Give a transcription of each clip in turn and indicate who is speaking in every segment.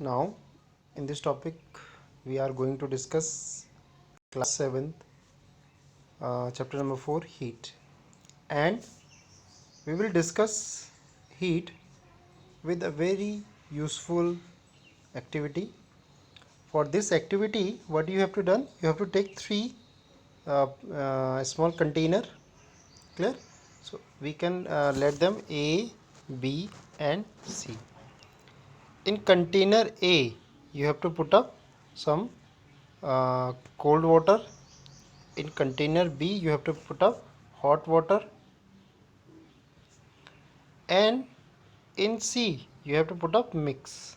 Speaker 1: Now, in this topic, we are going to discuss class 7th, chapter number 4, heat. And we will discuss heat with a very useful activity. For this activity, what you have to done? You have to take three small container, clear? So, we can let them A, B and C. In container A, you have to put up some cold water. In container B, you have to put up hot water, and in C, you have to put up mix.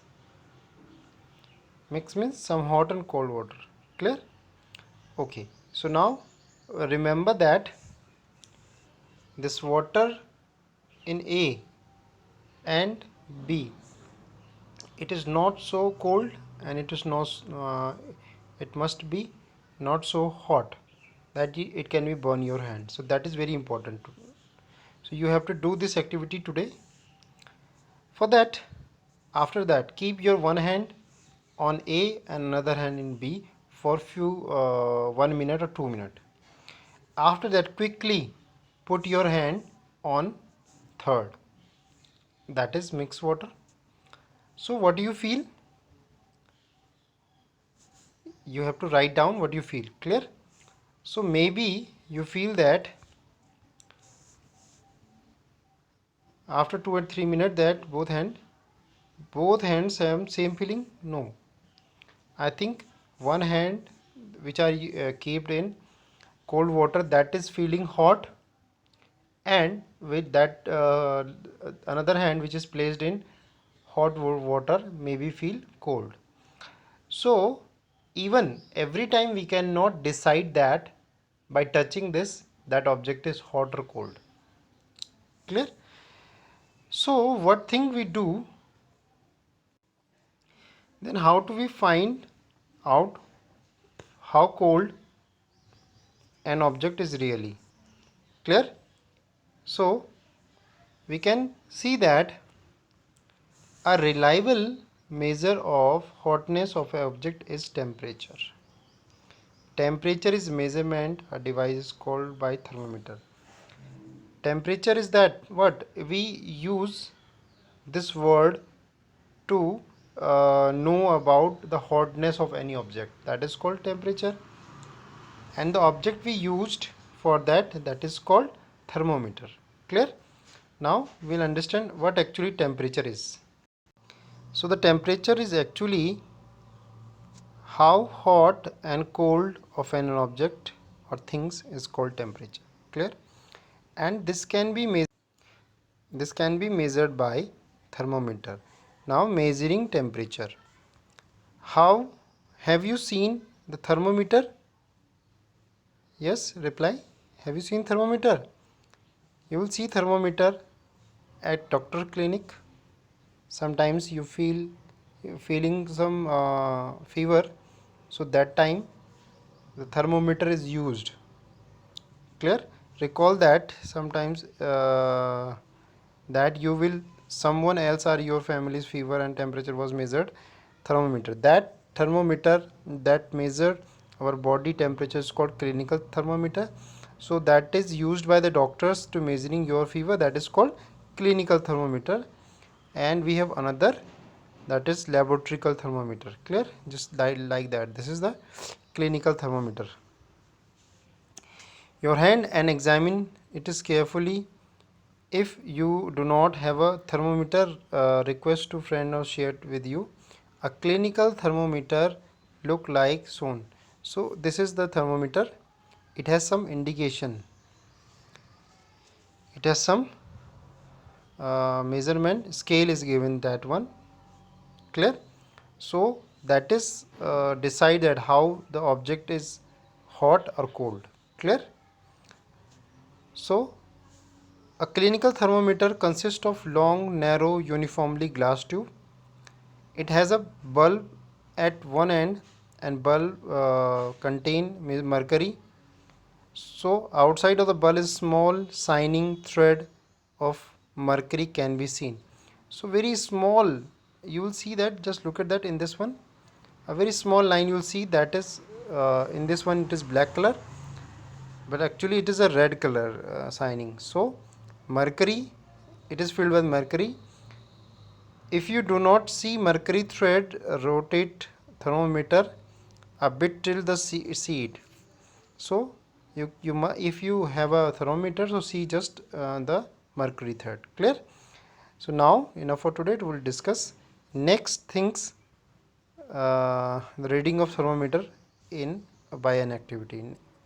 Speaker 1: Mix means some hot and cold water. Clear? Okay. So now remember that this water in A and B, it is not so cold and it is not it must be not so hot that it can be burn your hand. So that is very important. So you have to do this activity today. For that, after that, keep your one hand on A and another hand in B for few 1 minute or 2 minutes. After that, quickly put your hand on third, that is mixed water. So what do you feel? You have to write down what you feel. Clear? So maybe you feel that after 2 or 3 minutes that both hands have same feeling. No, I think one hand which are kept in cold water, that is feeling hot, and with that another hand which is placed in hot water maybe feel cold. So even every time we cannot decide that by touching this that object is hot or cold. Clear? So what thing we do then? How do we find out how cold an object is really? Clear? So we can see that a reliable measure of hotness of an object is temperature. Temperature is measurement a device is called by thermometer. Temperature is that what we use this word to know about the hotness of any object, that is called temperature, and the object we used for that is called thermometer. Clear? Now we'll understand what actually temperature is. So the temperature is actually how hot and cold of an object or things is called temperature. Clear? And this can be measured by thermometer. Now measuring temperature. How have you seen the thermometer? Yes, reply. Have you seen thermometer? You will see thermometer at doctor clinic. Sometimes you feeling some fever, so that time the thermometer is used. Clear? Recall that sometimes that you will someone else or your family's fever and temperature was measured thermometer. That thermometer that measure our body temperature is called clinical thermometer. So that is used by the doctors to measuring your fever, that is called clinical thermometer. And we have another, that is laboratory thermometer. Clear? Just like that, this is the clinical thermometer. Your hand and examine it is carefully. If you do not have a thermometer, request to friend or share it with you. A clinical thermometer look like shown. So this is the thermometer. It has some indication. It has some measurement scale is given, that one. Clear? So that is decided how the object is hot or cold. Clear? So a clinical thermometer consists of long, narrow, uniformly glass tube. It has a bulb at one end and bulb contain mercury. So outside of the bulb is small shining thread of mercury can be seen. So very small you will see that, just look at that in this one, a very small line you will see, that is in this one it is black color, but actually it is a red color signing. So mercury, it is filled with mercury. If you do not see mercury thread, rotate thermometer a bit till the seed. So if you have a thermometer, so see just the mercury thread. Clear? So now enough for today. We will discuss next things, the reading of thermometer in by an activity.